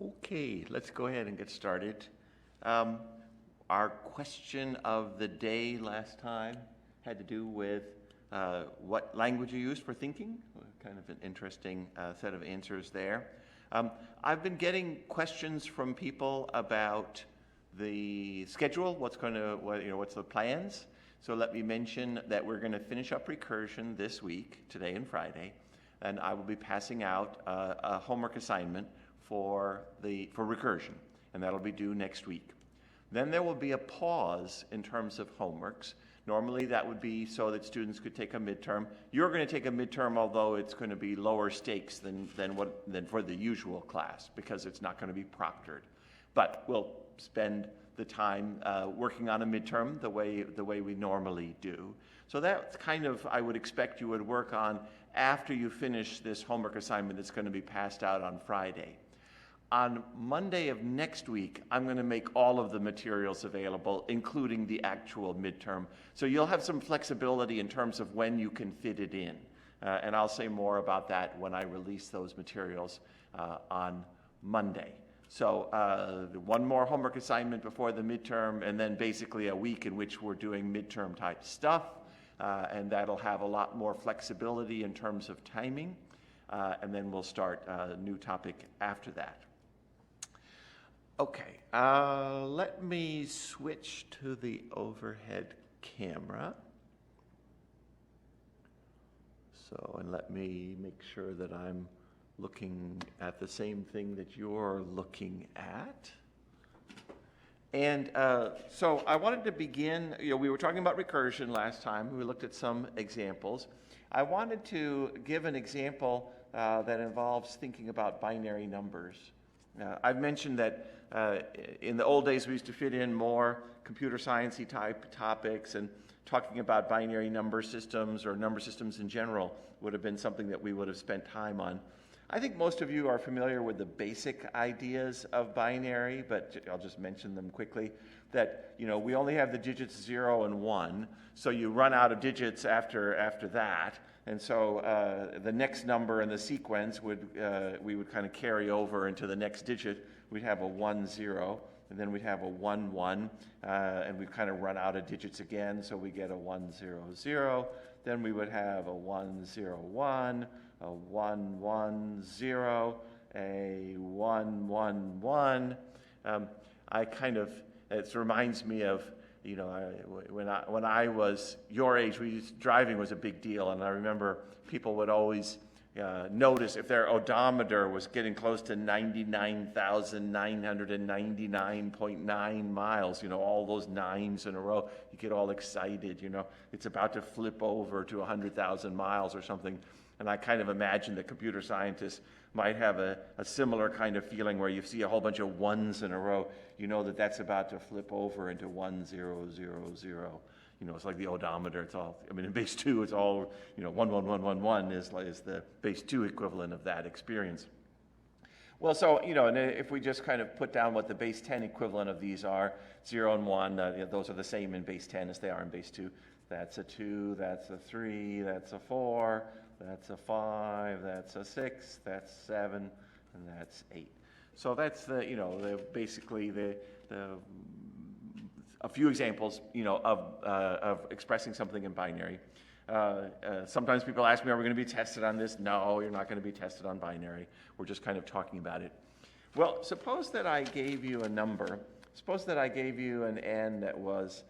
Okay, let's go ahead and get started. Our question of the day last time had to do with what language you use for thinking. Kind of an interesting set of answers there. I've been getting questions from people about the schedule, what's the plans. So let me mention that we're going to finish up recursion this week, today and Friday, and I will be passing out a homework assignment for recursion, and that'll be due next week. Then there will be a pause in terms of homeworks. Normally that would be so that students could take a midterm. You're going to take a midterm, although it's going to be lower stakes than for the usual class, because it's not going to be proctored. But we'll spend the time working on a midterm the way we normally do. So that's kind of, I would expect you would work on after you finish this homework assignment that's going to be passed out on Friday. On Monday of next week, I'm going to make all of the materials available, including the actual midterm. So you'll have some flexibility in terms of when you can fit it in. And I'll say more about that when I release those materials on Monday. So one more homework assignment before the midterm, and then basically a week in which we're doing midterm type stuff. And that'll have a lot more flexibility in terms of timing. And then we'll start a new topic after that. Okay, let me switch to the overhead camera. So, and let me make sure that I'm looking at the same thing that you're looking at. And so I wanted to begin, we were talking about recursion last time. We looked at some examples. I wanted to give an example that involves thinking about binary numbers. I've mentioned that in the old days we used to fit in more computer sciencey type topics, and talking about binary number systems or number systems in general would have been something that we would have spent time on. I think most of you are familiar with the basic ideas of binary, but I'll just mention them quickly. That we only have the digits 0 and 1, so you run out of digits after that, and so the next number in the sequence we would kind of carry over into the next digit. We'd have a 1 0, and then we'd have a 1 1, and we'd kind of run out of digits again, so we get a 1 0 0. Then we would have a 1 0 1, a 1 1 0, a 1 1 1. It reminds me of, when I was your age, driving was a big deal, and I remember people would always notice if their odometer was getting close to 99,999.9 miles, all those nines in a row, you get all excited, it's about to flip over to 100,000 miles or something. And I kind of imagine that computer scientists might have a similar kind of feeling where you see a whole bunch of ones in a row, that's about to flip over into 1 0 0 0. It's like the odometer. It's all, in base 2, it's all, 1 1 1 1 1 is the base 2 equivalent of that experience. Well, so, and if we just kind of put down what the base 10 equivalent of these are, 0 and 1, those are the same in base 10 as they are in base 2. That's a 2, that's a 3, that's a 4, that's a 5, that's a 6, that's 7, and that's 8. So that's basically a few examples, of expressing something in binary. Sometimes people ask me, are we going to be tested on this? No, you're not going to be tested on binary. We're just kind of talking about it. Well, suppose that I gave you a number. Suppose that I gave you an n that was,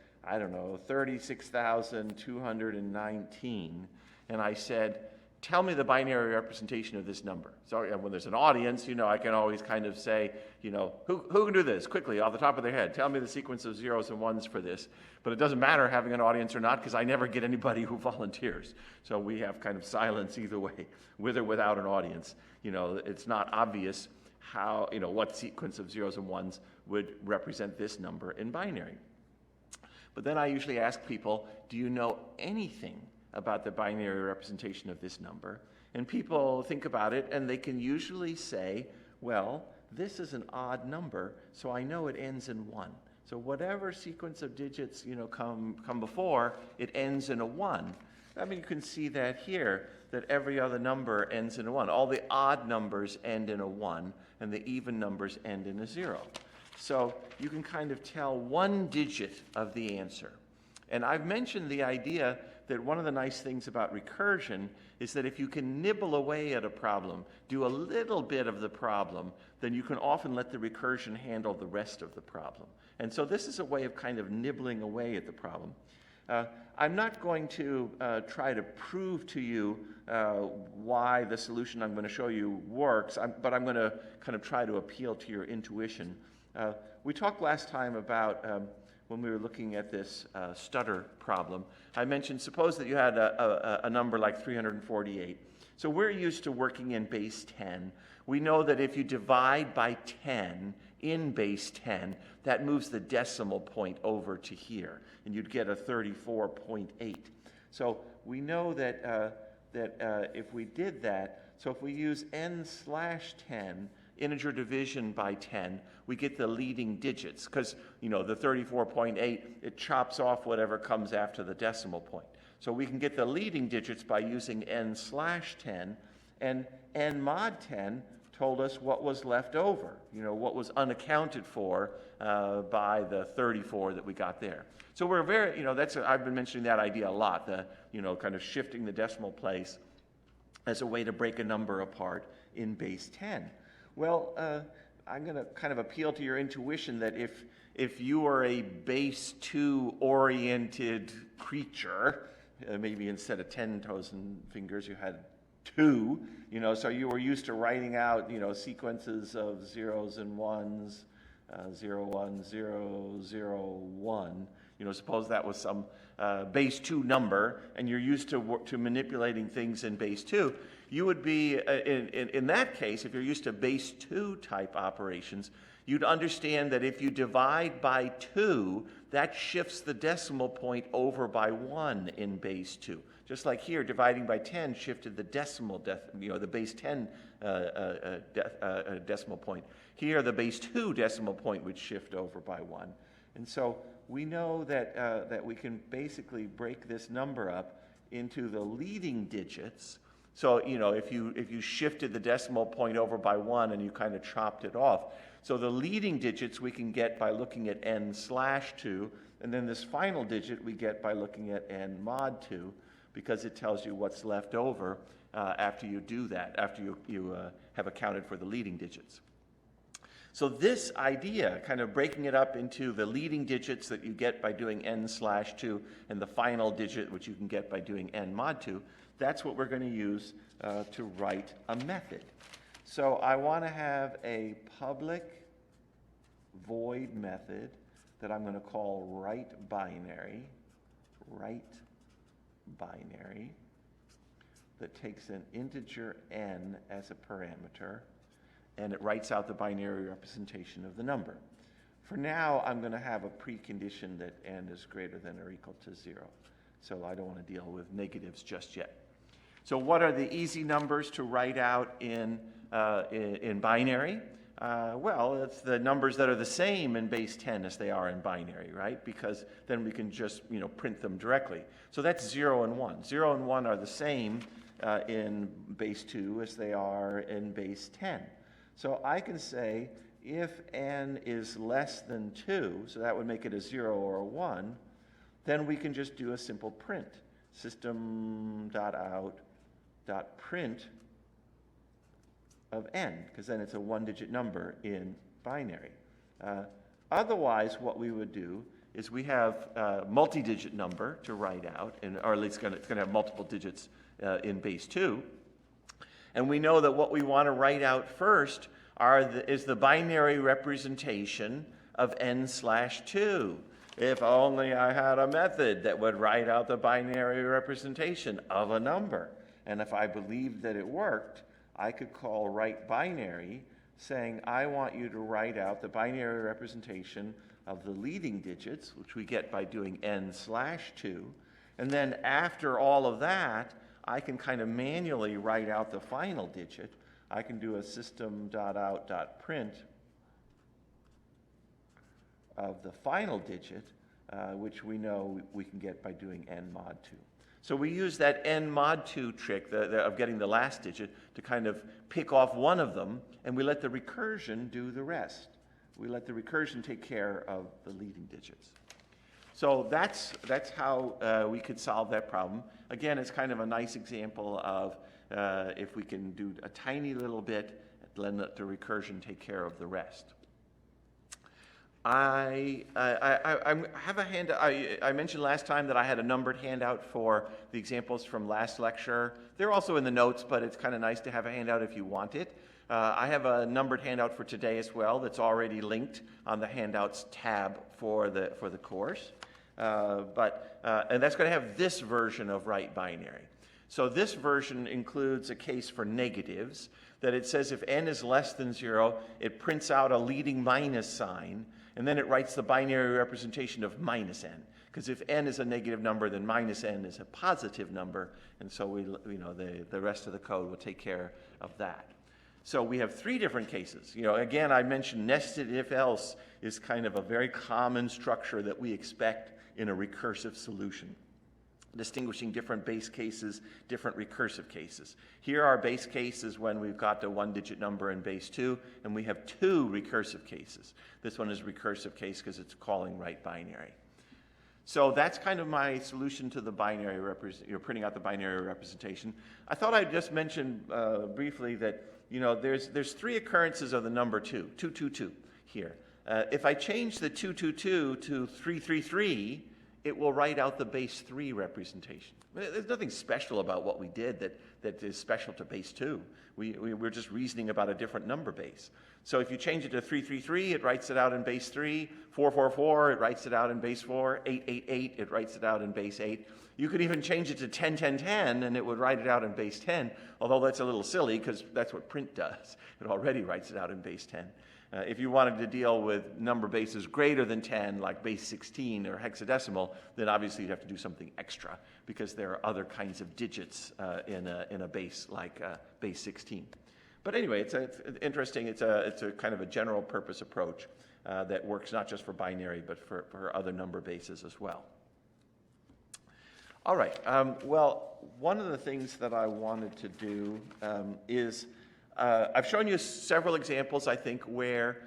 36,219, and I said, tell me the binary representation of this number. So when there's an audience, I can always kind of say, who can do this quickly off the top of their head? Tell me the sequence of zeros and ones for this. But it doesn't matter having an audience or not, because I never get anybody who volunteers. So we have kind of silence either way, with or without an audience. It's not obvious how, what sequence of zeros and ones would represent this number in binary. But then I usually ask people, do you know anything about the binary representation of this number? And people think about it, and they can usually say, well, this is an odd number, so I know it ends in 1. So whatever sequence of digits come before, it ends in a 1. You can see that here. that every other number ends in a 1. All the odd numbers end in a 1, and the even numbers end in a 0. So you can kind of tell one digit of the answer. And I've mentioned the idea that one of the nice things about recursion is that if you can nibble away at a problem, do a little bit of the problem, then you can often let the recursion handle the rest of the problem. And so this is a way of kind of nibbling away at the problem. I'm not going to try to prove to you why the solution I'm going to show you works, but I'm going to kind of try to appeal to your intuition. We talked last time about when we were looking at this stutter problem. I mentioned, suppose that you had a number like 348. So we're used to working in base 10. We know that if you divide by 10 in base 10, that moves the decimal point over to here, and you'd get a 34.8. So we know that, if we did that, so if we use n/10, integer division by 10, we get the leading digits, because, you know, the 34.8, it chops off whatever comes after the decimal point. So we can get the leading digits by using n/10, and n mod 10 told us what was left over, you know, what was unaccounted for by the 34 that we got there. So we're very, you know, I've been mentioning that idea a lot, the, you know, kind of shifting the decimal place as a way to break a number apart in base 10. Well, I'm going to kind of appeal to your intuition that if you are a base 2 oriented creature, maybe instead of 10 toes and fingers you had 2, you know, so you were used to writing out, you know, sequences of zeros and ones, 0, 1, 0, 0, 1. You know, suppose that was some base 2 number, and you're used to manipulating things in base 2. You would be, in that case, if you're used to base 2 type operations, you'd understand that if you divide by 2, that shifts the decimal point over by 1 in base 2. Just like here, dividing by 10 shifted the decimal, you know, the base 10 decimal point. Here, the base 2 decimal point would shift over by 1. And so we know that we can basically break this number up into the leading digits. So, you know, if you shifted the decimal point over by 1 and you kind of chopped it off. So the leading digits we can get by looking at n/2, and then this final digit we get by looking at n mod 2, because it tells you what's left over after you do that, after you have accounted for the leading digits. So this idea, kind of breaking it up into the leading digits that you get by doing n/2 and the final digit which you can get by doing n mod 2, that's what we're going to use to write a method. So I want to have a public void method that I'm going to call writeBinary, that takes an integer n as a parameter, and it writes out the binary representation of the number. For now, I'm going to have a precondition that n is greater than or equal to 0. So I don't want to deal with negatives just yet. So what are the easy numbers to write out in binary? Well, it's the numbers that are the same in base 10 as they are in binary, right? Because then we can just, you know, print them directly. So that's 0 and 1. 0 and 1 are the same in base 2 as they are in base 10. So I can say if n is less than 2, so that would make it a 0 or a 1, then we can just do a simple print. System.out.print of n, because then it's a one-digit number in binary. Otherwise, what we would do is we have a multi-digit number to write out, or at least it's going to have multiple digits in base 2. And we know that what we want to write out first is the binary representation of n/2. If only I had a method that would write out the binary representation of a number. And if I believed that it worked, I could call writeBinary, saying I want you to write out the binary representation of the leading digits, which we get by doing n/2. And then after all of that, I can kind of manually write out the final digit. I can do a system.out.print of the final digit, which we know we can get by doing n mod 2. So we use that n mod 2 trick of getting the last digit to kind of pick off one of them, and we let the recursion do the rest. We let the recursion take care of the leading digits. So that's how we could solve that problem. Again, it's kind of a nice example of if we can do a tiny little bit, then let the recursion take care of the rest. I have a handout. I mentioned last time that I had a numbered handout for the examples from last lecture. They're also in the notes, but it's kind of nice to have a handout if you want it. I have a numbered handout for today as well that's already linked on the handouts tab for the course. And that's going to have this version of right binary. So this version includes a case for negatives, that it says if n is less than 0, it prints out a leading minus sign, and then it writes the binary representation of minus n. Because if n is a negative number, then minus n is a positive number, and so the rest of the code will take care of that. So we have three different cases. Again, I mentioned nested if-else is kind of a very common structure that we expect in a recursive solution, distinguishing different base cases, different recursive cases. Here our base case is when we've got the one-digit number in base 2, and we have two recursive cases. This one is a recursive case because it's calling right binary. So that's kind of my solution to the binary printing out the binary representation. I thought I'd just mention briefly that there's three occurrences of the number 2 here. If I change the 222 to 333, it will write out the base 3 representation. There's nothing special about what we did that is special to base 2. We're just reasoning about a different number base. So if you change it to 333, it writes it out in base 3. 444, it writes it out in base 4. 888, it writes it out in base 8. You could even change it to 101010, and it would write it out in base 10, although that's a little silly because that's what print does. It already writes it out in base 10. If you wanted to deal with number bases greater than 10, like base 16 or hexadecimal, then obviously you'd have to do something extra because there are other kinds of digits in a base like base 16. But anyway, it's interesting. It's a kind of a general purpose approach that works not just for binary, but for other number bases as well. All right. Well, one of the things that I wanted to do is I've shown you several examples, I think, where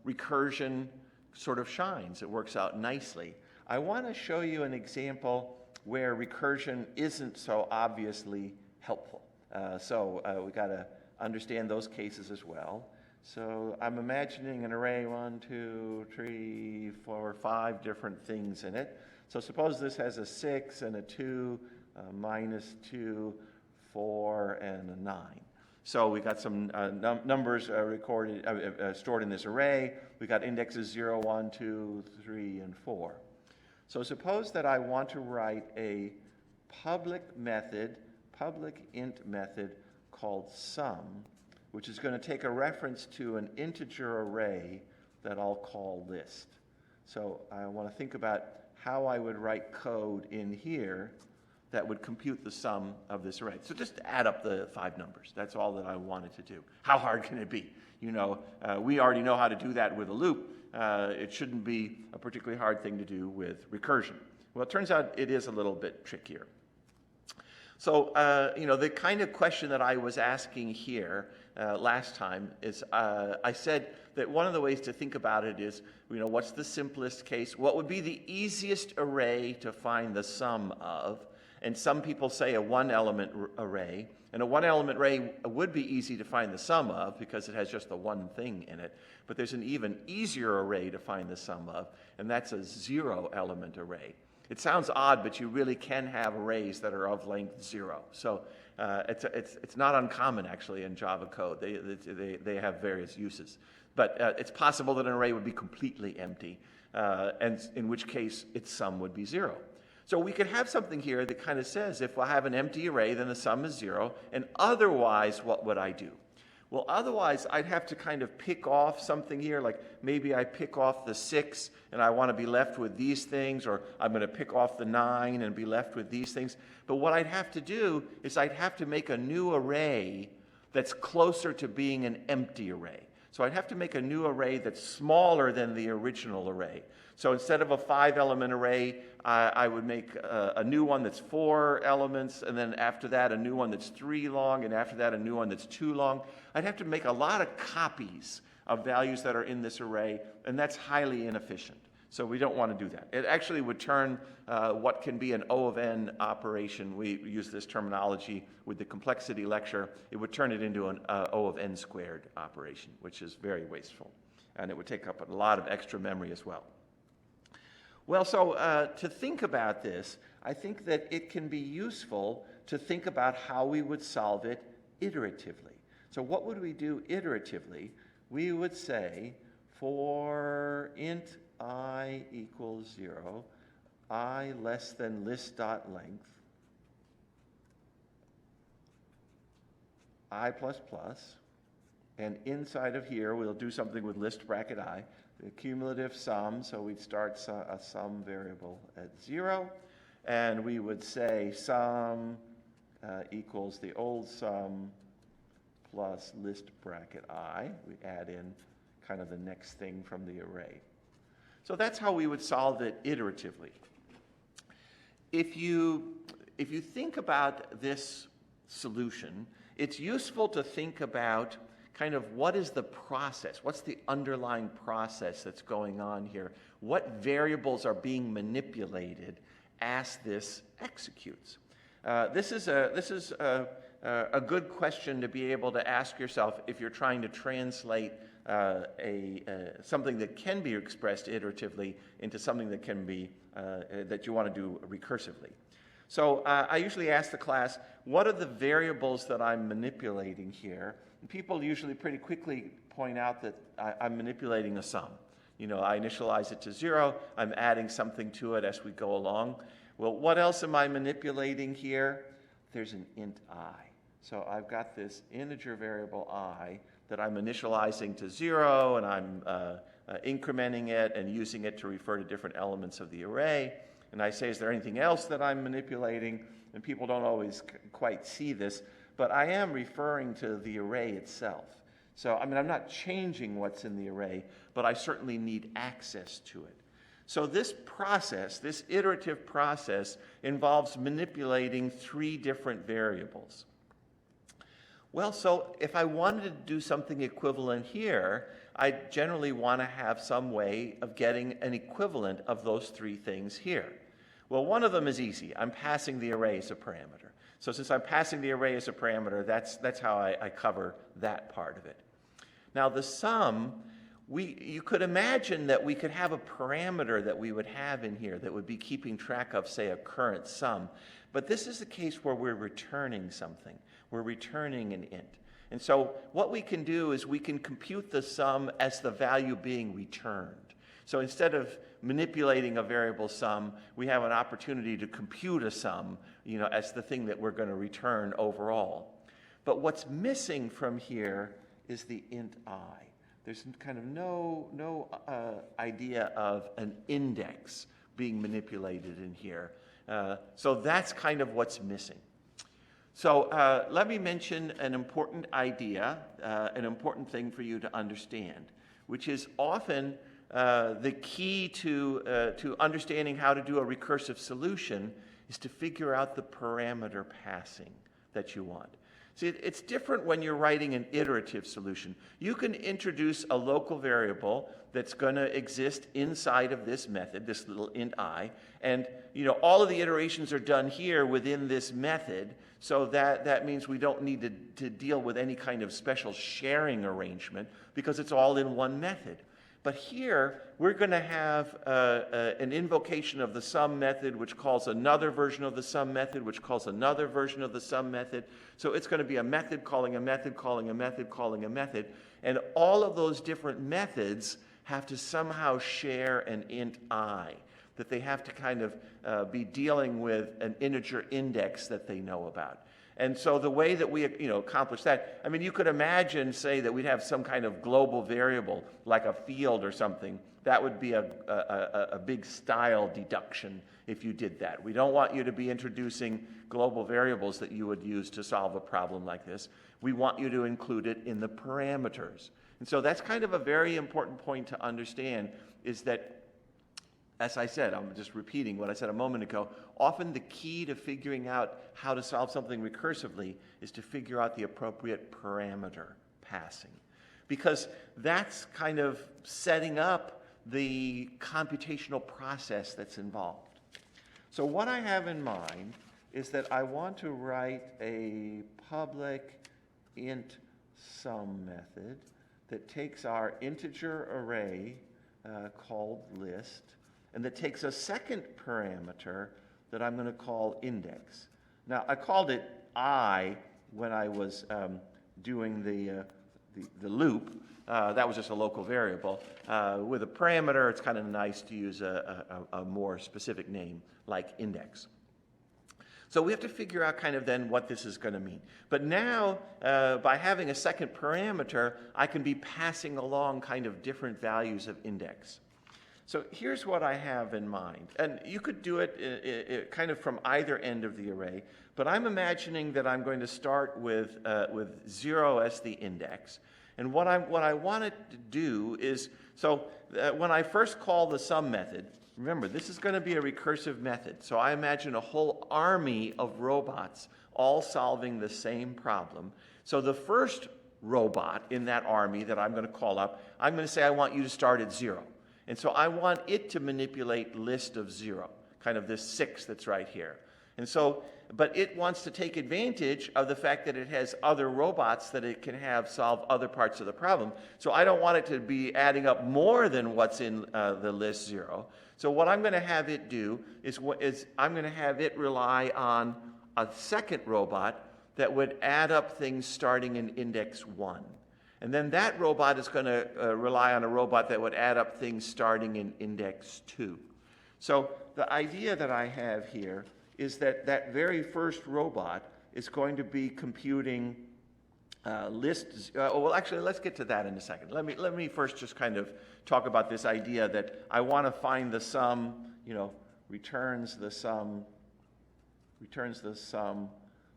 recursion sort of shines. It works out nicely. I want to show you an example where recursion isn't so obviously helpful. So we got to understand those cases as well. So I'm imagining an array 1, 2, 3, 4, 5 different things in it. So suppose this has a 6 and a 2, a -2, 4, and a 9. So we got some numbers stored in this array. We got indexes 0, 1, 2, 3, and 4. So suppose that I want to write a public int method called sum, which is going to take a reference to an integer array that I'll call list. So I want to think about how I would write code in here that would compute the sum of this array. So just add up the 5 numbers. That's all that I wanted to do. How hard can it be? We already know how to do that with a loop. It shouldn't be a particularly hard thing to do with recursion. Well, it turns out it is a little bit trickier. So, the kind of question that I was asking here last time is, I said that one of the ways to think about it is, what's the simplest case? What would be the easiest array to find the sum of? And some people say a one-element array. And a one-element array would be easy to find the sum of because it has just the one thing in it. But there's an even easier array to find the sum of, and that's a 0-element array. It sounds odd, but you really can have arrays that are of length 0. So it's not uncommon, actually, in Java code. They have various uses. But it's possible that an array would be completely empty, and in which case its sum would be 0. So we could have something here that kind of says, if I have an empty array, then the sum is 0, and otherwise, what would I do? Well, otherwise, I'd have to kind of pick off something here, like maybe I pick off the 6, and I want to be left with these things, or I'm going to pick off the 9 and be left with these things. But what I'd have to do is I'd have to make a new array that's closer to being an empty array. So I'd have to make a new array that's smaller than the original array. So instead of a 5-element array, I would make a new one that's 4 elements, and then after that a new one that's 3 long, and after that a new one that's 2 long. I'd have to make a lot of copies of values that are in this array, and that's highly inefficient. So we don't want to do that. It actually would turn what can be an O of n operation. We use this terminology with the complexity lecture. It would turn it into an O of n squared operation, which is very wasteful. And it would take up a lot of extra memory as well. Well, so to think about this, I think that it can be useful to think about how we would solve it iteratively. So what would we do iteratively? We would say for int I equals 0, I less than list.length, I plus plus, and inside of here we'll do something with list bracket I, the cumulative sum, so we'd start a sum variable at 0, and we would say sum equals the old sum plus list bracket I. We add in kind of the next thing from the array. So that's how we would solve it iteratively. If you think about this solution, it's useful to think about kind of what is the process, what's the underlying process that's going on here, what variables are being manipulated as this executes. This is a good question to be able to ask yourself if you're trying to translate something that can be expressed iteratively into something that can be that you want to do recursively. So I usually ask the class, what are the variables that I'm manipulating here? And people usually pretty quickly point out that I'm manipulating a sum. You know, I initialize it to 0. I'm adding something to it as we go along. Well, what else am I manipulating here? There's an int I. So I've got this integer variable I that I'm initializing to 0, and I'm incrementing it and using it to refer to different elements of the array. And I say, is there anything else that I'm manipulating? And people don't always quite see this, but I am referring to the array itself. So, I mean, I'm not changing what's in the array, but I certainly need access to it. So this process, this iterative process, involves manipulating 3 different variables. Well, so if I wanted to do something equivalent here, I generally want to have some way of getting an equivalent of those 3 things here. Well, one of them is easy. I'm passing the array as a parameter. So since I'm passing the array as a parameter, that's how I cover that part of it. Now the sum, you could imagine that we could have a parameter that we would have in here that would be keeping track of, say, a current sum. But this is the case where we're returning something. We're returning an int. And so what we can do is we can compute the sum as the value being returned. So instead of manipulating a variable sum, we have an opportunity to compute a sum, you know, as the thing that we're going to return overall. But what's missing from here is the int I. There's kind of no idea of an index being manipulated in here. So that's kind of what's missing. So let me mention an important idea, an important thing for you to understand, which is often the key to understanding how to do a recursive solution is to figure out the parameter passing that you want. See, it's different when you're writing an iterative solution. You can introduce a local variable that's going to exist inside of this method, this little int I, and you know all of the iterations are done here within this method, so that means we don't need to deal with any kind of special sharing arrangement because it's all in one method. But here, we're going to have an invocation of the sum method, which calls another version of the sum method, which calls another version of the sum method. So it's going to be a method calling a method, calling a method, calling a method. And all of those different methods have to somehow share an int I, that they have to kind of be dealing with an integer index that they know about. And so the way that we accomplish that, I mean, you could imagine, say, that we'd have some kind of global variable, like a field or something. That would be a big style deduction if you did that. We don't want you to be introducing global variables that you would use to solve a problem like this. We want you to include it in the parameters. And so that's kind of a very important point to understand, is that, as I said, I'm just repeating what I said a moment ago, often the key to figuring out how to solve something recursively is to figure out the appropriate parameter passing. Because that's kind of setting up the computational process that's involved. So what I have in mind is that I want to write a public int sum method that takes our integer array called list, and that takes a second parameter that I'm going to call index. Now, I called it I when I was doing the loop. That was just a local variable. With a parameter, it's kind of nice to use a more specific name, like index. So we have to figure out kind of then what this is going to mean. But now, by having a second parameter, I can be passing along kind of different values of index. So here's what I have in mind. And you could do it kind of from either end of the array, but I'm imagining that I'm going to start with 0 as the index. And what I want it to do is, when I first call the sum method, remember, this is going to be a recursive method. So I imagine a whole army of robots all solving the same problem. So the first robot in that army that I'm going to call up, I'm going to say I want you to start at 0. And so I want it to manipulate list of 0, kind of this 6 that's right here. And so, but it wants to take advantage of the fact that it has other robots that it can have solve other parts of the problem. So I don't want it to be adding up more than what's in the list 0. So what I'm going to have it do is I'm going to have it rely on a second robot that would add up things starting in index 1. And then that robot is going to rely on a robot that would add up things starting in index 2. So the idea that I have here is that that very first robot is going to be computing lists. Well, actually, let's get to that in a second. Let me first just kind of talk about this idea that I want to find the sum, returns the sum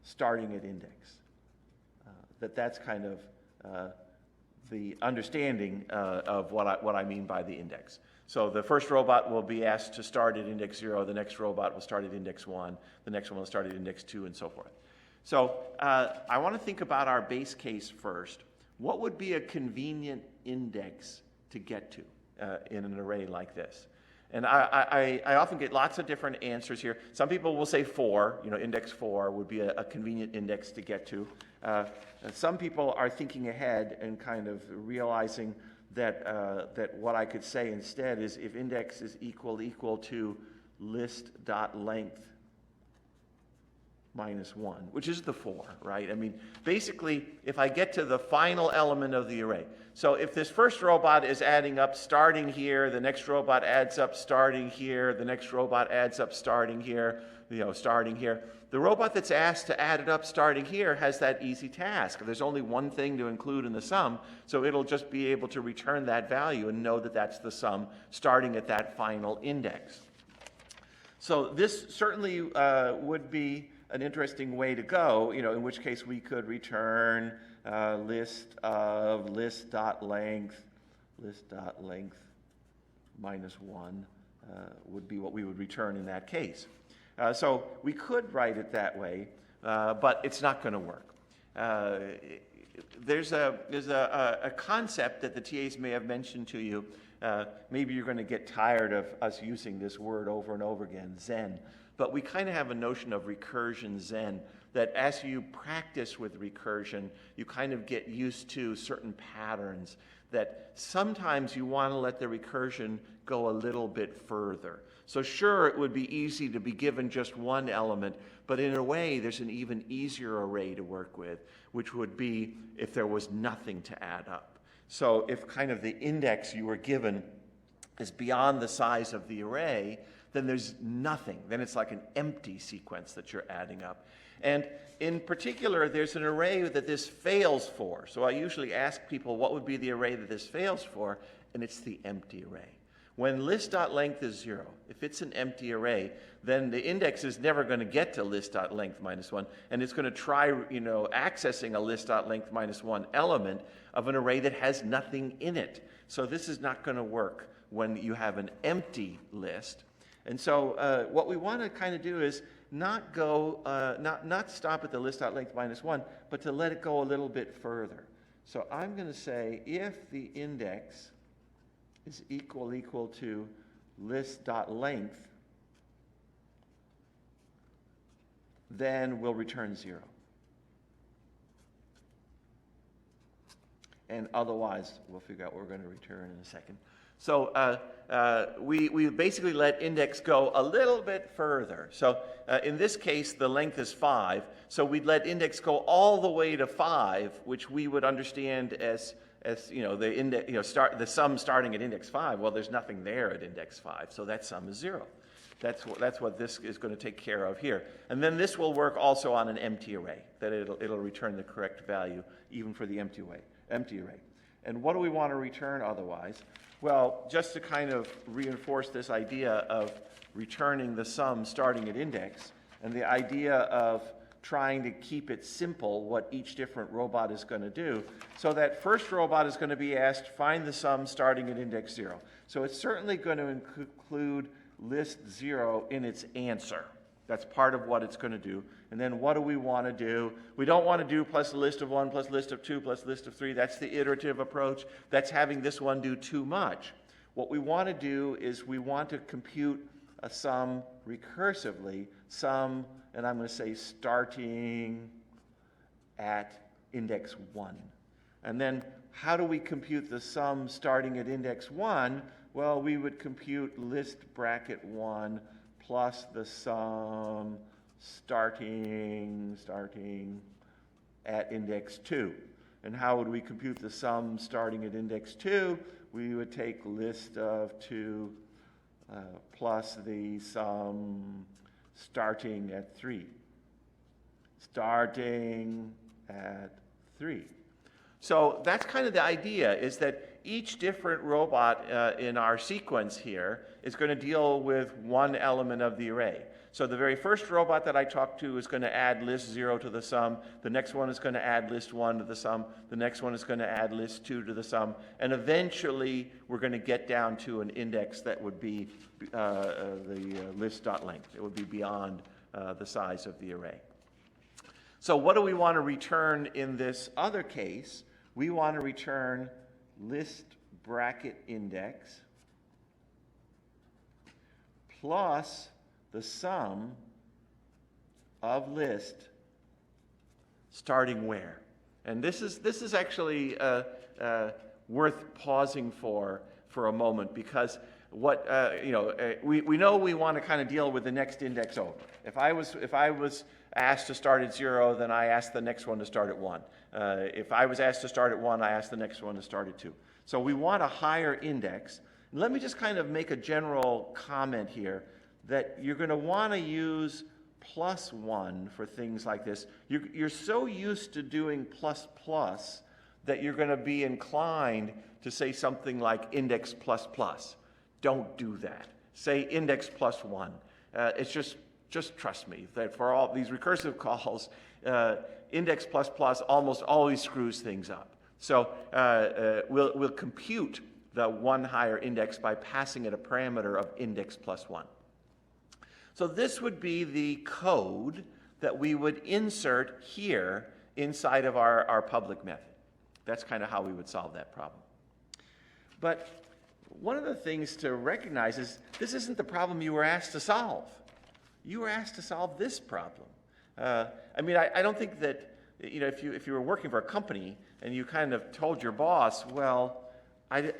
starting at index. That's kind of the understanding of what I mean by the index. So the first robot will be asked to start at index 0, the next robot will start at index 1, the next one will start at index 2, and so forth. So I want to think about our base case first. What would be a convenient index to get to in an array like this? And I often get lots of different answers here. Some people will say 4, index 4 would be a convenient index to get to. And some people are thinking ahead and kind of realizing that what I could say instead is if index is equal to list.length minus 1, which is the 4, right? I mean, basically, if I get to the final element of the array. So if this first robot is adding up starting here, the next robot adds up starting here, the next robot adds up starting here, starting here. The robot that's asked to add it up starting here has that easy task. There's only one thing to include in the sum, so it'll just be able to return that value and know that that's the sum starting at that final index. So this certainly would be an interesting way to go, in which case we could return list of list.length minus 1 would be what we would return in that case. So we could write it that way, but it's not going to work. There's a concept that the TAs may have mentioned to you. Maybe you're going to get tired of us using this word over and over again, Zen. But we kind of have a notion of recursion Zen, that as you practice with recursion, you kind of get used to certain patterns, that sometimes you want to let the recursion go a little bit further. So sure, it would be easy to be given just one element, but in a way, there's an even easier array to work with, which would be if there was nothing to add up. So if kind of the index you were given is beyond the size of the array, then there's nothing. Then it's like an empty sequence that you're adding up. And in particular, there's an array that this fails for. So I usually ask people what would be the array that this fails for, and it's the empty array. When list.length is 0, if it's an empty array, then the index is never going to get to list.length minus 1, and it's going to try, accessing a list.length minus 1 element of an array that has nothing in it. So this is not going to work when you have an empty list. And so what we want to kind of do is not stop at the list.length minus 1, but to let it go a little bit further. So I'm going to say if the index is equal to list.length, then we'll return 0. And otherwise, we'll figure out what we're going to return in a second. So we basically let index go a little bit further. So in this case, the length is 5. So we'd let index go all the way to 5, which we would understand as the index, the sum starting at index 5. Well, there's nothing there at index 5, so that sum is 0. That's what this is going to take care of here. And then this will work also on an empty array, that it'll return the correct value even for the empty array. And what do we want to return otherwise? Well, just to kind of reinforce this idea of returning the sum starting at index, and the idea of trying to keep it simple what each different robot is going to do. So that first robot is going to be asked, find the sum starting at index 0. So it's certainly going to include list 0 in its answer. That's part of what it's going to do. And then what do we want to do? We don't want to do plus a list of 1, plus list of 2, plus list of 3. That's the iterative approach. That's having this one do too much. What we want to do is we want to compute a sum recursively, and I'm going to say starting at index 1. And then how do we compute the sum starting at index 1? Well, we would compute list bracket 1 plus the sum starting at index 2. And how would we compute the sum starting at index 2? We would take list of 2 plus the sum starting at 3. Starting at 3. So that's kind of the idea, is that each different robot in our sequence here is going to deal with one element of the array. So the very first robot that I talked to is going to add list 0 to the sum. The next one is going to add list 1 to the sum. The next one is going to add list 2 to the sum. And eventually, we're going to get down to an index that would be the list.length. It would be beyond the size of the array. So what do we want to return in this other case? We want to return list bracket index plus the sum of list starting where. And this is actually worth pausing for a moment, because what we know we want to kind of deal with the next index over. If I was asked to start at 0, then I asked the next one to start at 1. If I was asked to start at 1, I asked the next one to start at 2. So we want a higher index. And let me just kind of make a general comment here that you're going to want to use plus 1 for things like this. You're so used to doing plus plus that you're going to be inclined to say something like index plus plus. Don't do that. Say index plus 1. It's just trust me that for all these recursive calls, index plus plus almost always screws things up. So we'll compute the one higher index by passing it a parameter of index plus 1. So this would be the code that we would insert here inside of our public method. That's kind of how we would solve that problem. But one of the things to recognize is this isn't the problem you were asked to solve. You were asked to solve this problem. I don't think that, if you were working for a company and you kind of told your boss, well, I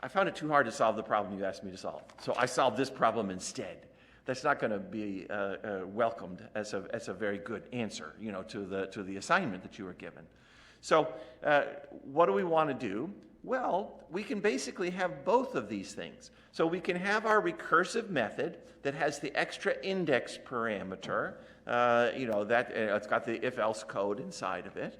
found it too hard to solve the problem you asked me to solve, so I solved this problem instead. That's not going to be welcomed as a very good answer, to the assignment that you were given. So what do we want to do? Well, we can basically have both of these things. So we can have our recursive method that has the extra index parameter, it's got the if-else code inside of it.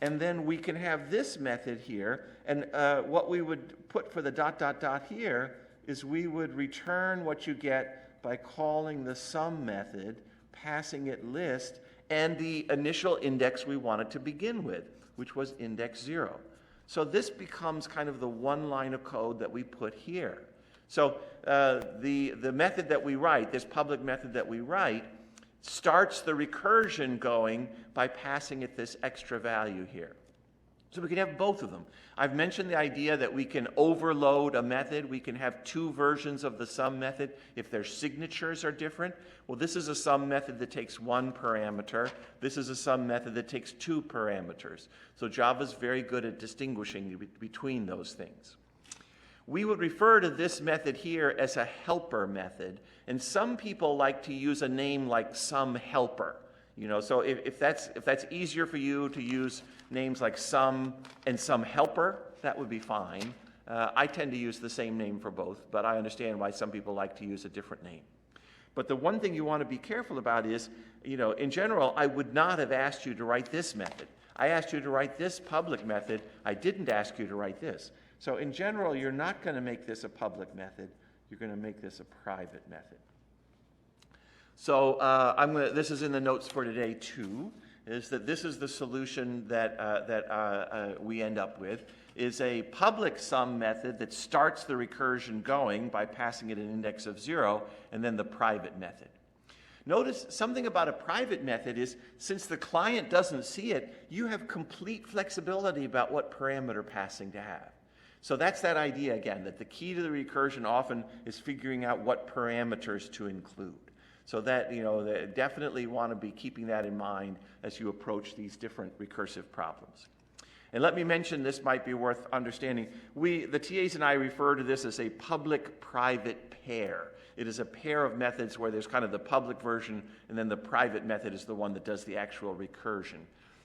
And then we can have this method here, and what we would put for the ... here is we would return what you get by calling the sum method, passing it list, and the initial index we wanted to begin with, which was index 0. So this becomes kind of the one line of code that we put here. So the method that we write, this public method that we write, starts the recursion going by passing it this extra value here. So we can have both of them. I've mentioned the idea that we can overload a method. We can have two versions of the sum method if their signatures are different. Well, this is a sum method that takes one parameter. This is a sum method that takes two parameters. So Java's very good at distinguishing between those things. We would refer to this method here as a helper method, and some people like to use a name like sum helper. So if that's easier for you to use names like sum and sum helper, that would be fine. I tend to use the same name for both, but I understand why some people like to use a different name. But the one thing you want to be careful about is, in general, I would not have asked you to write this method. I asked you to write this public method. I didn't ask you to write this. So in general, you're not going to make this a public method. You're going to make this a private method. So this is in the notes for today too, is that this is the solution that we end up with, is a public sum method that starts the recursion going by passing it an index of 0, and then the private method. Notice something about a private method is, since the client doesn't see it, you have complete flexibility about what parameter passing to have. So that's that idea again, that the key to the recursion often is figuring out what parameters to include. So that, they definitely want to be keeping that in mind as you approach these different recursive problems. And let me mention, this might be worth understanding. The TAs and I refer to this as a public-private pair. It is a pair of methods where there's kind of the public version, and then the private method is the one that does the actual recursion.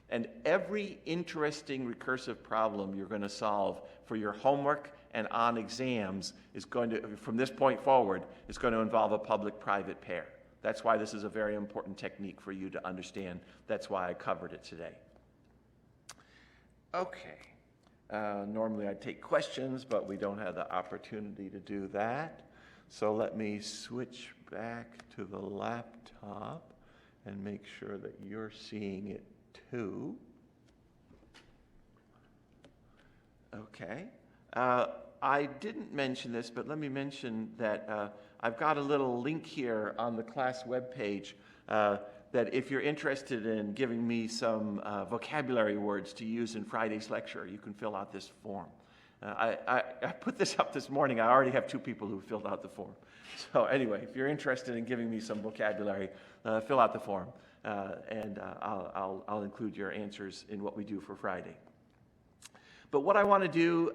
And every interesting recursive problem you're going to solve for your homework and on exams is going to, from this point forward, is going to involve a public-private pair. That's why this is a very important technique for you to understand. That's why I covered it today. Okay. Normally I'd take questions, but we don't have the opportunity to do that. So let me switch back to the laptop and make sure that you're seeing it too. Okay. I didn't mention this, but let me mention that I've got a little link here on the class webpage that if you're interested in giving me some vocabulary words to use in Friday's lecture, you can fill out this form. I put this up this morning. I already have 2 people who filled out the form. So anyway, if you're interested in giving me some vocabulary, fill out the form, and I'll include your answers in what we do for Friday. But what I want to do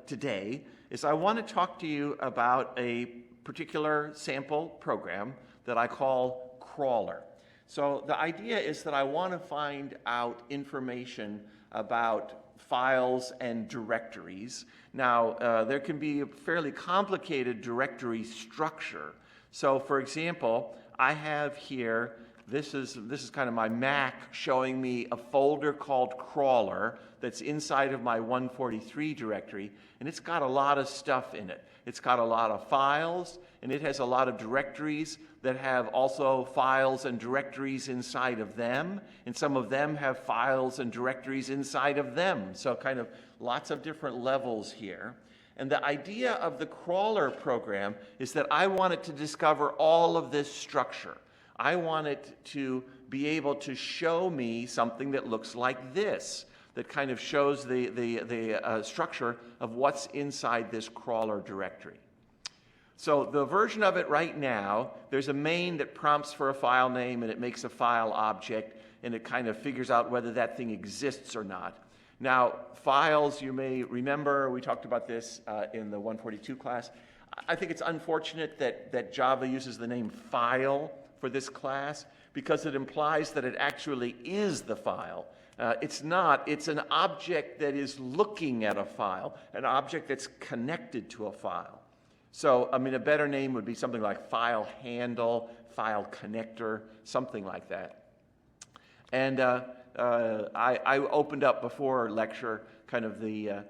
today is I want to talk to you about a particular sample program that I call crawler. So the idea is that I want to find out information about files and directories. Now, there can be a fairly complicated directory structure. So for example, I have here, this is kind of my Mac showing me a folder called crawler that's inside of my 143 directory, and it's got a lot of stuff in it. It's got a lot of files, and it has a lot of directories that have also files and directories inside of them, and some of them have files and directories inside of them. So kind of lots of different levels here. And the idea of the crawler program is that I want it to discover all of this structure. I want it to be able to show me something that looks like this, that kind of shows the structure of what's inside this crawler directory. So the version of it right now, there's a main that prompts for a file name, and it makes a file object, and it kind of figures out whether that thing exists or not. Now, files, you may remember, we talked about this in the 142 class. I think it's unfortunate that Java uses the name file for this class, because it implies that it actually is the file. It's not. It's an object that is looking at a file, an object that's connected to a file. So, I mean, a better name would be something like file handle, file connector, something like that. And I opened up before lecture kind of the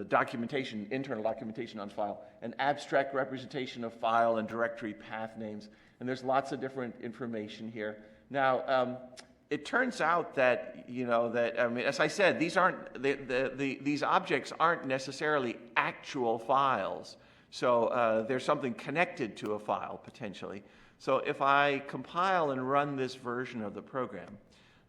documentation, internal documentation on file, an abstract representation of file and directory path names. And there's lots of different information here. Now, it turns out that, I mean, as I said, these objects aren't necessarily actual files. So there's something connected to a file, potentially. So if I compile and run this version of the program,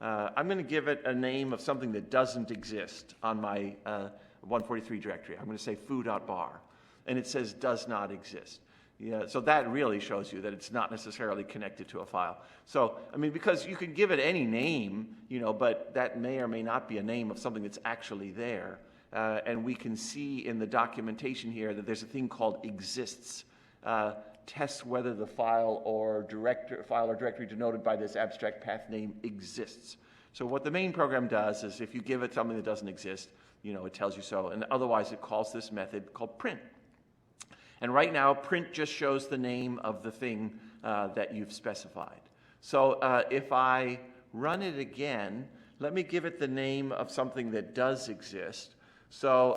I'm going to give it a name of something that doesn't exist on my 143 directory. I'm going to say foo.bar, and it says does not exist. Yeah, so that really shows you that it's not necessarily connected to a file. So, I mean, because you can give it any name, but that may or may not be a name of something that's actually there. And we can see in the documentation here that there's a thing called exists. Tests whether the file or directory denoted by this abstract path name exists. So what the main program does is if you give it something that doesn't exist, it tells you so. And otherwise it calls this method called print. And right now, print just shows the name of the thing that you've specified. So if I run it again, let me give it the name of something that does exist. So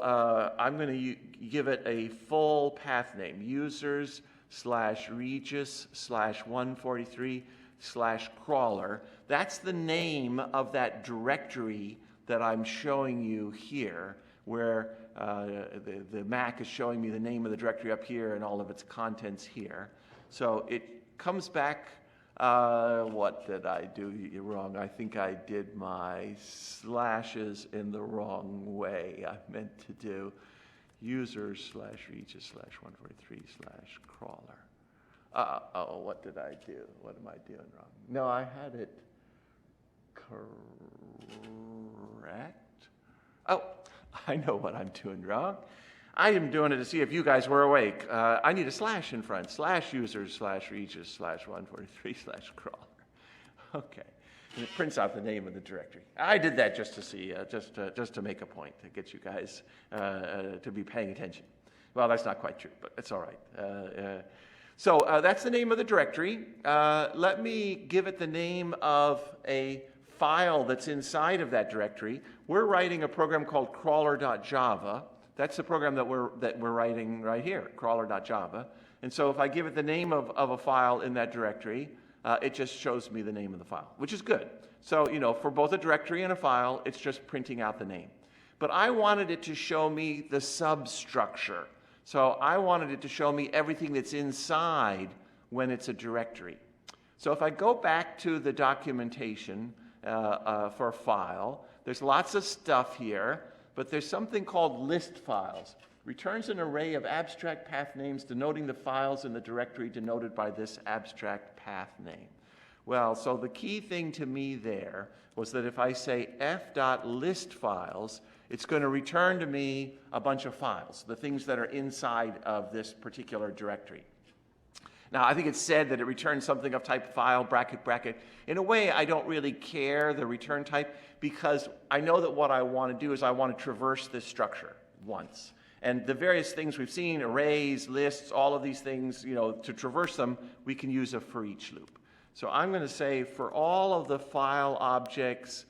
I'm going to give it a full path name, users/regis/143/crawler. That's the name of that directory that I'm showing you here, where the Mac is showing me the name of the directory up here and all of its contents here. So it comes back, what did I do wrong? I think I did my slashes in the wrong way. I meant to do users/regis/143/crawler. Oh, what did I do? What am I doing wrong? No, I had it correct. Oh, I know what I'm doing wrong. I am doing it to see if you guys were awake. I need a slash in front. /users/regis/143/crawler. Okay. And it prints out the name of the directory. I did that just to see, just to make a point, to get you guys to be paying attention. Well, that's not quite true, but it's all right. So that's the name of the directory. Let me give it the name of a file that's inside of that directory. We're writing a program called crawler.java. That's the program that we're writing right here, crawler.java. And so if I give it the name of a file in that directory, it just shows me the name of the file, which is good. So, for both a directory and a file, it's just printing out the name. But I wanted it to show me the substructure. So I wanted it to show me everything that's inside when it's a directory. So if I go back to the documentation for a file, there's lots of stuff here, but there's something called list files. Returns an array of abstract path names denoting the files in the directory denoted by this abstract path name. Well, so the key thing to me there was that if I say f.listFiles, it's going to return to me a bunch of files, the things that are inside of this particular directory. Now, I think it's said that it returns something of type file, bracket, bracket. In a way, I don't really care the return type because I know that what I want to do is I want to traverse this structure once. And the various things we've seen, arrays, lists, all of these things, to traverse them, we can use a for each loop. So I'm going to say for all of the file objects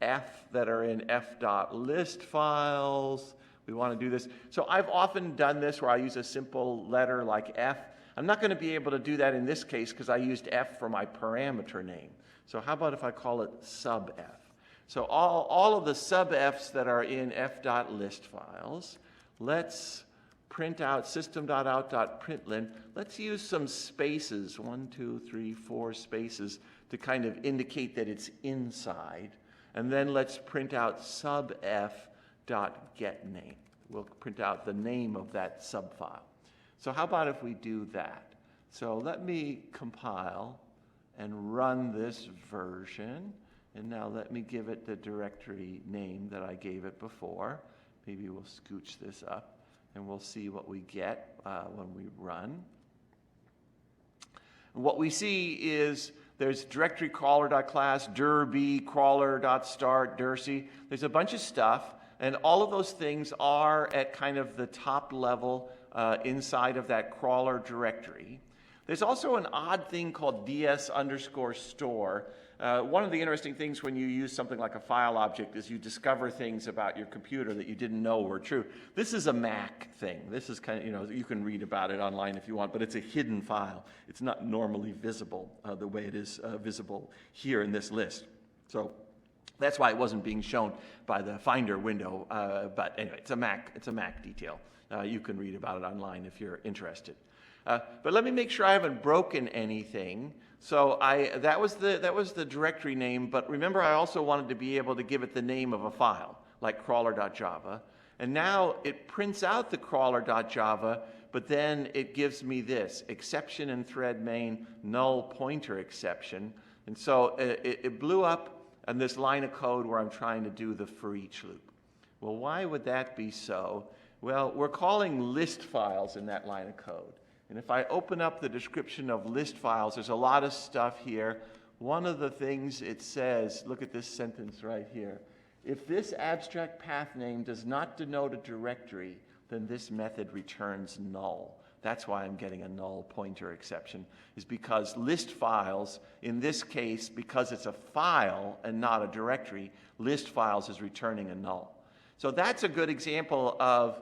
F that are in f.listFiles, we want to do this. So I've often done this where I use a simple letter like F. I'm not going to be able to do that in this case because I used F for my parameter name. So how about if I call it sub F? So all of the sub Fs that are in f.listFiles, let's print out system.out.println. Let's use some spaces, 1, 2, 3, 4 spaces to kind of indicate that it's inside. And then let's print out subf.getName. We'll print out the name of that subfile. So how about if we do that? So let me compile and run this version. And now let me give it the directory name that I gave it before. Maybe we'll scooch this up and we'll see what we get when we run. And what we see is There's directory crawler.class, dir.b, crawler.start, dirc. There's a bunch of stuff, and all of those things are at kind of the top level inside of that crawler directory. There's also an odd thing called ds_store. One of the interesting things when you use something like a file object is you discover things about your computer that you didn't know were true. This is a Mac thing. This is kind of, you can read about it online if you want, but it's a hidden file. It's not normally visible the way it is visible here in this list. So that's why it wasn't being shown by the Finder window. But anyway, it's a Mac detail. You can read about it online if you're interested. But let me make sure I haven't broken anything. So that was the directory name, but remember I also wanted to be able to give it the name of a file, like crawler.java. And now it prints out the crawler.java, but then it gives me this, exception in thread main, null pointer exception. And so it blew up on this line of code where I'm trying to do the for each loop. Well, why would that be so? Well, we're calling list files in that line of code. And if I open up the description of list files, there's a lot of stuff here. One of the things it says, look at this sentence right here. If this abstract path name does not denote a directory, then this method returns null. That's why I'm getting a null pointer exception, is because list files, in this case, because it's a file and not a directory, list files is returning a null. So that's a good example of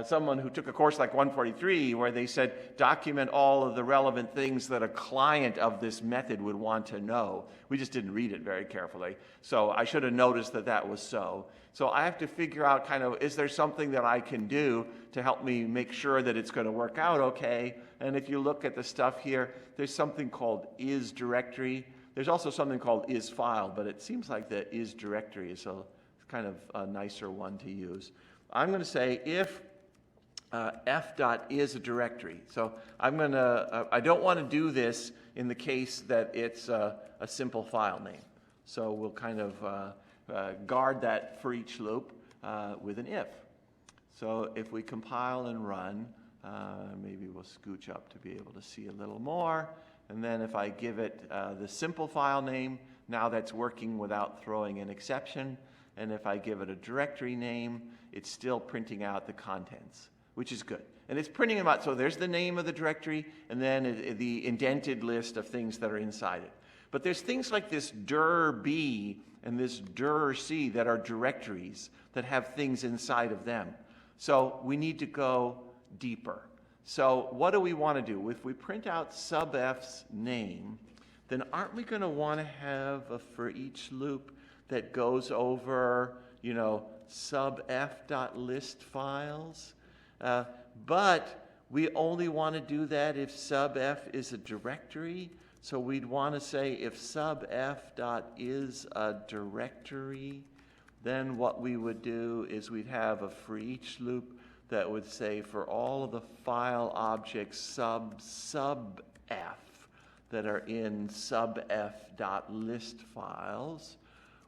someone who took a course like 143 where they said document all of the relevant things that a client of this method would want to know. We just didn't read it very carefully. So I should have noticed that that was so. So I have to figure out kind of, is there something that I can do to help me make sure that it's going to work out okay? And if you look at the stuff here, there's something called is directory. There's also something called is file, but it seems like the is directory is kind of a nicer one to use. I'm going to say if f.is a directory. So I'm going to, I don't want to do this in the case that it's a simple file name. So we'll kind of guard that for each loop with an if. So if we compile and run, maybe we'll scooch up to be able to see a little more. And then if I give it the simple file name, now that's working without throwing an exception. And if I give it a directory name, it's still printing out the contents, which is good. And it's printing them out, so there's the name of the directory, and then the indented list of things that are inside it. But there's things like this dir.b and this dir.c that are directories that have things inside of them. So we need to go deeper. So what do we want to do? If we print out subf's name, then aren't we going to want to have a for each loop that goes over, subf.list files? But we only want to do that if subf is a directory. So we'd want to say if subf.is a directory, then what we would do is we'd have a for each loop that would say for all of the file objects subf that are in subf.list files,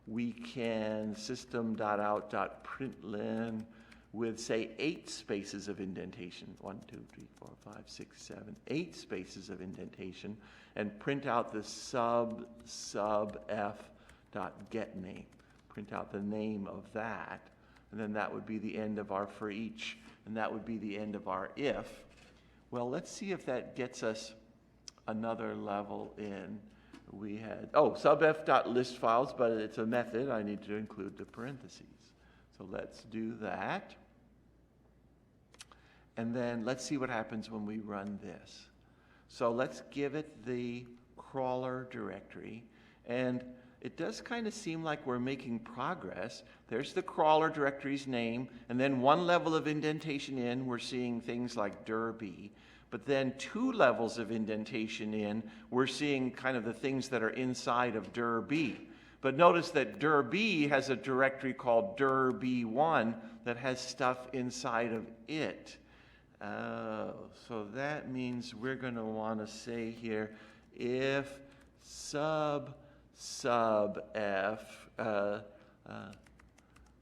we can system.out.println with, say, 8 spaces of indentation. 1, 2, 3, 4, 5, 6, 7, 8 spaces of indentation, and print out the subf.getName. Print out the name of that, and then that would be the end of our for each, and that would be the end of our if. Well, let's see if that gets us another level in. We had, subf.list files, but it's a method. I need to include the parentheses. So let's do that. And then let's see what happens when we run this. So let's give it the crawler directory. And it does kind of seem like we're making progress. There's the crawler directory's name. And then one level of indentation in, we're seeing things like dir.b. But then 2 levels of indentation in, we're seeing kind of the things that are inside of dir.b. But notice that dir.b has a directory called dir.b1 that has stuff inside of it. So that means we're going to want to say here, if subf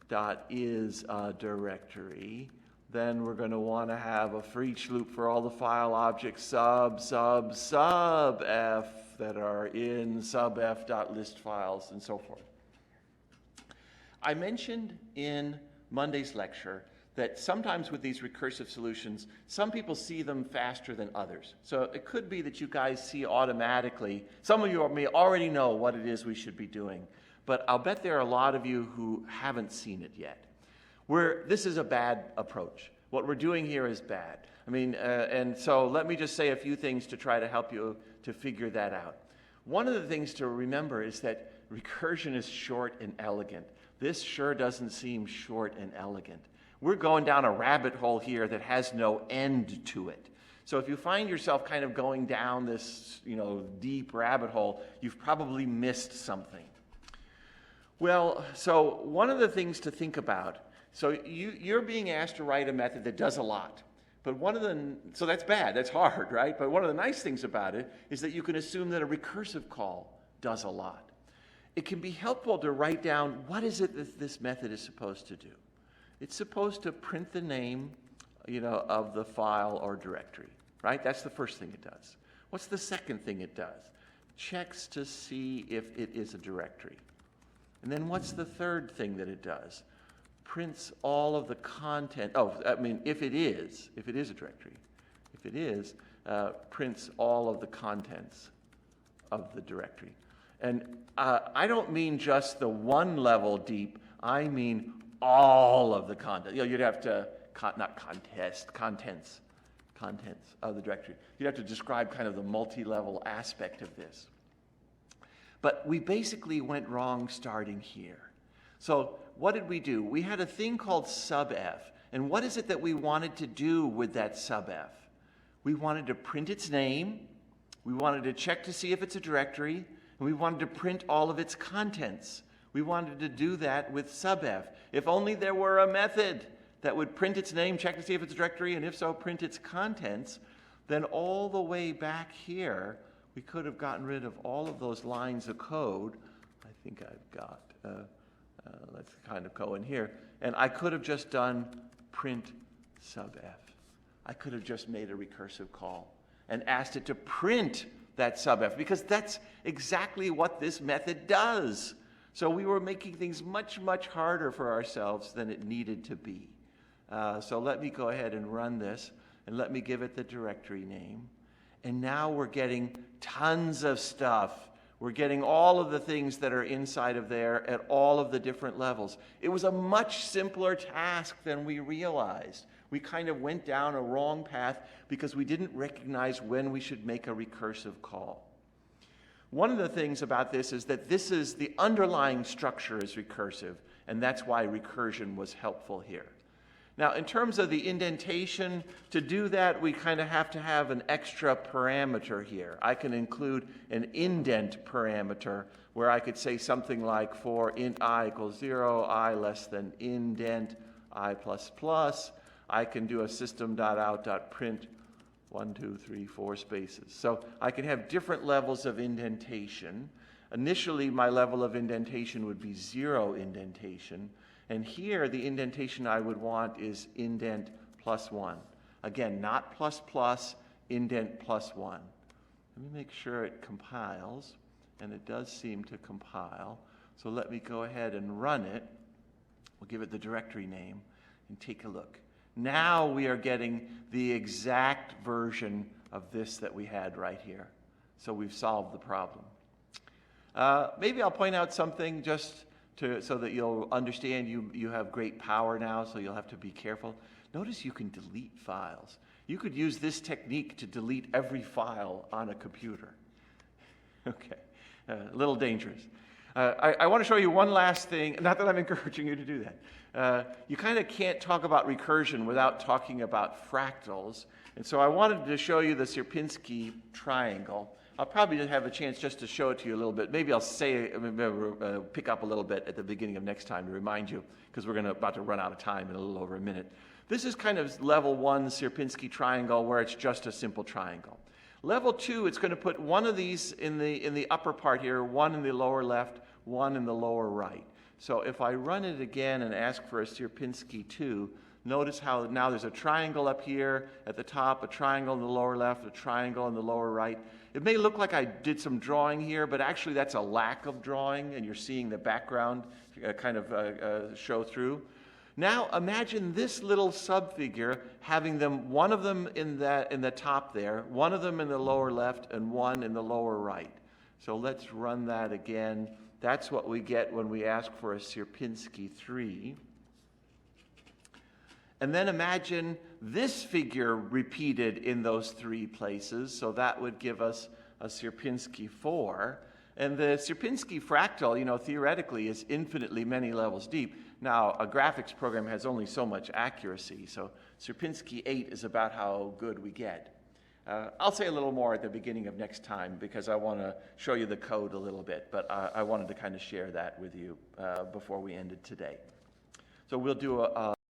dot is a directory, then we're going to want to have a for each loop for all the file objects sub f that are in sub f.list files and so forth. I mentioned in Monday's lecture that sometimes with these recursive solutions, some people see them faster than others. So it could be that you guys see automatically, some of you may already know what it is we should be doing, but I'll bet there are a lot of you who haven't seen it yet. This is a bad approach. What we're doing here is bad. I mean, and so let me just say a few things to try to help you to figure that out. One of the things to remember is that recursion is short and elegant. This sure doesn't seem short and elegant. We're going down a rabbit hole here that has no end to it. So if you find yourself kind of going down this, deep rabbit hole, you've probably missed something. Well, so one of the things to think about, so you're being asked to write a method that does a lot. But so that's bad, that's hard, right? But one of the nice things about it is that you can assume that a recursive call does a lot. It can be helpful to write down what is it that this method is supposed to do. It's supposed to print the name, of the file or directory, right? That's the first thing it does. What's the second thing it does? Checks to see if it is a directory. And then what's the third thing that it does? Prints all of the content. If it is a directory. If it is, prints all of the contents of the directory. And I don't mean just the one level deep, I mean all of the content. You'd have to, contents of the directory. You'd have to describe kind of the multi-level aspect of this. But we basically went wrong starting here. So what did we do? We had a thing called sub f. And what is it that we wanted to do with that sub f? We wanted to print its name. We wanted to check to see if it's a directory. And we wanted to print all of its contents. We wanted to do that with sub f. If only there were a method that would print its name, check to see if it's a directory, and if so, print its contents, then all the way back here, we could have gotten rid of all of those lines of code. I think I've got, let's kind of go in here. And I could have just done print sub f. I could have just made a recursive call and asked it to print that sub f, because that's exactly what this method does. So we were making things much, much harder for ourselves than it needed to be. So let me go ahead and run this, and let me give it the directory name. And now we're getting tons of stuff. We're getting all of the things that are inside of there at all of the different levels. It was a much simpler task than we realized. We kind of went down a wrong path because we didn't recognize when we should make a recursive call. One of the things about this is that the underlying structure is recursive, and that's why recursion was helpful here. Now, in terms of the indentation, to do that, we kind of have to have an extra parameter here. I can include an indent parameter where I could say something like for int I equals 0, I less than indent I plus plus. I can do a system.out.print 1, 2, 3, 4 spaces. So I can have different levels of indentation. Initially, my level of indentation would be 0 indentation. And here, the indentation I would want is indent plus 1. Again, not plus plus, indent plus 1. Let me make sure it compiles. And it does seem to compile. So let me go ahead and run it. We'll give it the directory name and take a look. Now we are getting the exact version of this that we had right here. So we've solved the problem. Maybe I'll point out something just so that you'll understand you have great power now, so you'll have to be careful. Notice you can delete files. You could use this technique to delete every file on a computer. Okay, a little dangerous. I want to show you one last thing, not that I'm encouraging you to do that. You kind of can't talk about recursion without talking about fractals. And so I wanted to show you the Sierpinski triangle. I'll probably have a chance just to show it to you a little bit. Maybe I'll pick up a little bit at the beginning of next time to remind you, because we're about to run out of time in a little over a minute. This is kind of level 1 Sierpinski triangle where it's just a simple triangle. Level 2, it's going to put one of these in the upper part here, one in the lower left, one in the lower right. So if I run it again and ask for a Sierpinski 2, Notice how now there's a triangle up here at the top, a triangle in the lower left, a triangle in the lower right. It may look like I did some drawing here, but actually that's a lack of drawing, and you're seeing the background show through. Now imagine this little subfigure having them, one of them in the top there, one of them in the lower left, and one in the lower right. So let's run that again. That's what we get when we ask for a Sierpinski 3. And then imagine this figure repeated in those 3 places. So that would give us a Sierpinski 4. And the Sierpinski fractal, theoretically is infinitely many levels deep. Now, a graphics program has only so much accuracy. So Sierpinski 8 is about how good we get. I'll say a little more at the beginning of next time because I want to show you the code a little bit. But I wanted to kind of share that with you before we ended today. So we'll do a